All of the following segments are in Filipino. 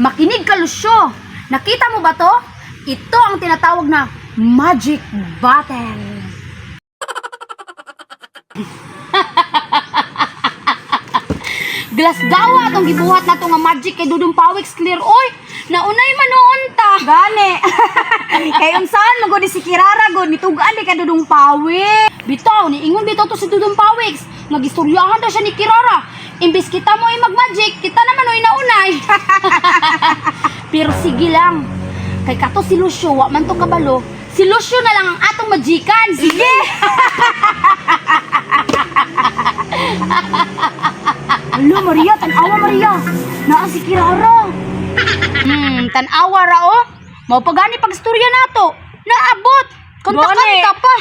Makinig ka, Lucio. Nakita mo ba to? Ito ang tinatawag na magic bottle. Glasgawa atong gibuhat na to nga magic kay Dudong Pawix clear. Oy, naunay manoon ta. Gani. Kay unsahan mo gud si Kirara gud nitugan di ka Dudong Pawix. Bitaw ni ingon bitaw to si Dudong Pawix. Nagistoryahan daw siya ni Kirara. Imbis kita mo ay mag-magic, kita naman oy naunay. Pero sige lang. Kay kato si Lucio, wa man to kabalo. Si Lucio na lang ang atong magikan. Sige. Alo, Maria, tanawa, Maria. Naa si Kirara. Tanawa ra, oh. Mau pagani pag-istorya nato. Naabot. Kontak-kanta pa.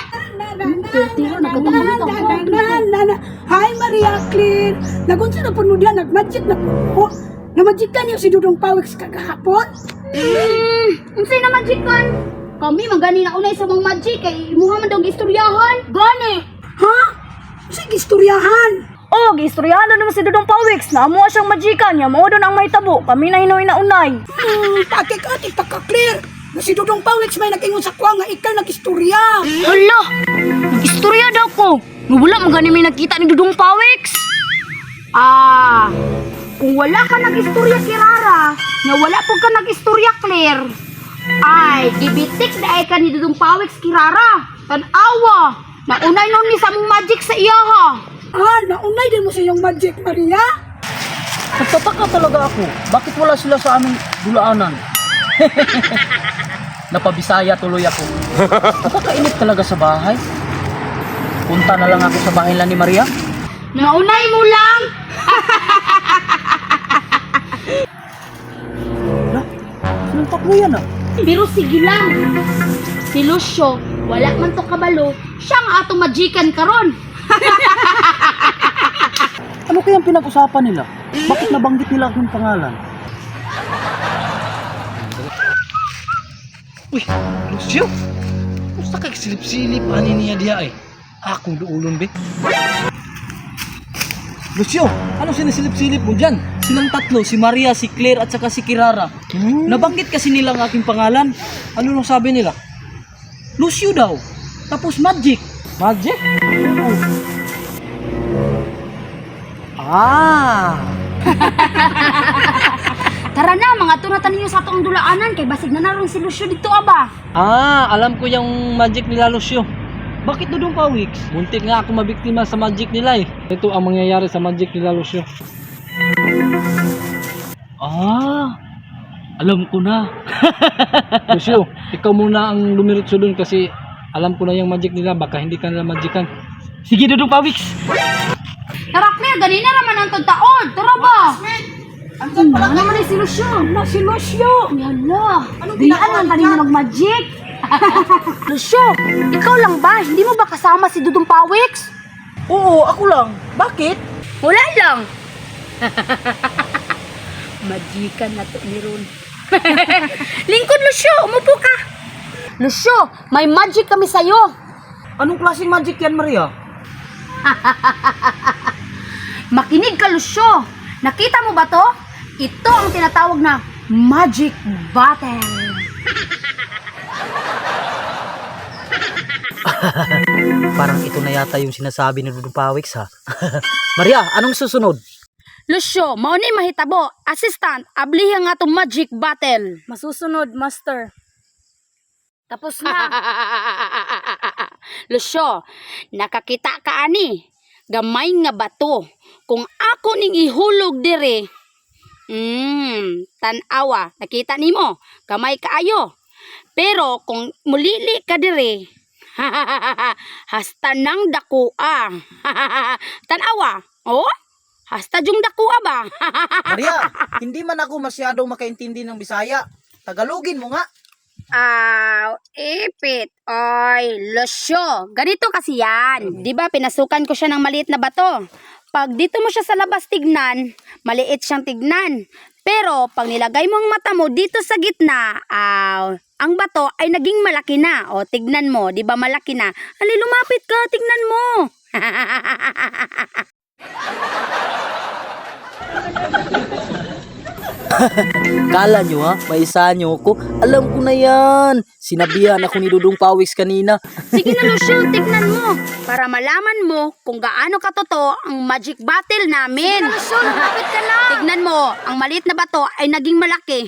Hi, Maria Clear. Nagunsa na po mo diyan, nag-magic na po. Na-magican niyo si Dudong Pawix kagahapon? Unsay na magikan? Kami magani na unay sa mga magic kay imuha man daw istoryahan. Gani. Ha? Sige, istoryahan. Oh, gistoryahan na naman si Dudong Pawix. Naamo siyang magikan niya. Mao doon ang may tabo. Kami na hinoy na unay. Patik-atik pagka-clear. Na si Dudong Pawix may nag-ingon sa kwa nga ikaw nag-istorya. Hala! Nag-istorya daw ko. Wala mo gani may nakita ni Dudong Pawix. Kung wala ka nag-istorya Kirara, nga wala po ka nag-istorya Claire, ay, gibitik na ay ka ni Dudong Pawix Kirara. Tanawa! Naunay nun ni sa mong magic sa iya ha. Naunay din mo sa iyong magic, Maria? Nagtataka talaga ako. Bakit wala sila sa aming dulaanan? Napabisaya tuloy ako. Nakakainit talaga sa bahay. Punta na lang ako sa bahay lang ni Maria. Naunay mo lang! Anong takbo yan ah? Pero sige lang. Si Lucio, wala man to kabalo, siya nga atong magikan karon. Ano kayang pinag-usapan nila? Bakit nabanggit nila akong pangalan? Uy, Lucio! Gusto kag silip-silip ani niya diya eh. Akong duulon be. Lucio, ano sinisilip-silip mo dyan? Silang tatlo, si Maria, si Claire at saka si Kirara. Nabanggit kasi nila ang aking pangalan. Ano nung sabi nila? Lucio daw. Tapos magic. Magic? Tara na, mga tunatan ninyo sa atong dulaanan kay basig na naroon si Lucio dito aba. Alam ko yung magic nila Lucio. Bakit Dudong Pawix? Muntik nga ako mabiktima sa magic nila eh. Ito ang mangyayari sa magic nila Lucio. Alam ko na. Lucio, ikaw muna ang lumiritso dun kasi alam ko na yung magic nila. Baka hindi ka nila magican. Sige Dudong Pawix! Tara Claire, ganina naman ang tagtaon. Tara ba? Andyan pala naman si Lucio. Si Lucio. Yala. Di alam kanina mag-magic. Lucio, ikaw lang ba? Hindi mo ba kasama si Dudong Pawix? Oo, ako lang. Bakit? Wala lang. Magikan na to ni Ron. Lingkod, Lucio. Umupo ka. Lucio, may magic kami sa'yo. Anong klaseng magic yan, Maria? Makinig ka, Lucio. Nakita mo ba to? Ito ang tinatawag na magic bottle. Parang ito na yata yung sinasabi ni Dudong Pawix ha. Maria, anong susunod? Lucio, mauni mahitabo. Assistant, ablihi nga itong magic bottle. Masusunod, master. Tapos na. Lucio, nakakita ka ani. Gamay nga bato. Kung ako ning ihulog dire. Tanawa. Nakita nimo. Gamay kaayo. Pero kung mulili ka dire. Hasta nang dakua. Tanawa. Oh? Hasta yung dakua ba? Maria, hindi man ako masyadong makaintindi ng Bisaya. Tagalogin mo nga. Ipit. Oy, Lucio. Ganito kasi yan. Di ba pinasukan ko siya ng maliit na bato. Pag dito mo siya sa labas tignan, maliit siyang tignan. Pero pag nilagay mo ang mata mo dito sa gitna, ang bato ay naging malaki na. O, tignan mo, di ba malaki na? Ali, lumapit ka, tignan mo. Kala nyo ha, maisa nyo ko. Alam ko na yan. Sinabihan ako ni Dudong Pawiks kanina. Sige na, Lucio, tignan mo. Para malaman mo kung gaano katotoo ang magic battle namin. Lucio, lapit ka lang. Tignan mo, ang maliit na bato ay naging malaki.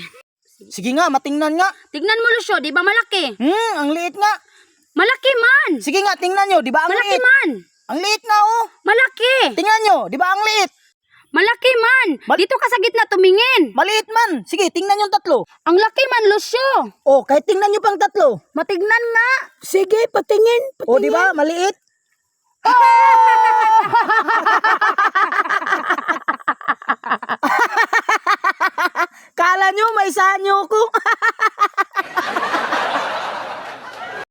Sige nga, matingnan nga. Tignan mo, Lucio, di ba malaki? Ang liit nga. Malaki man. Sige nga, tingnan nyo, di ba ang Malaki liit? man. Ang liit nga oh. Malaki. Tingnan nyo, di ba ang liit? Malaki man. Dito ka sa gitna tumingin. Maliit man. Sige, tingnan yung tatlo. Ang laki man, Lucio. Oh, kahit tingnan nyo pang tatlo. Matignan nga. Sige, patingin. Oh, di ba? Maliit. Kala nyo, maisa nyo ko.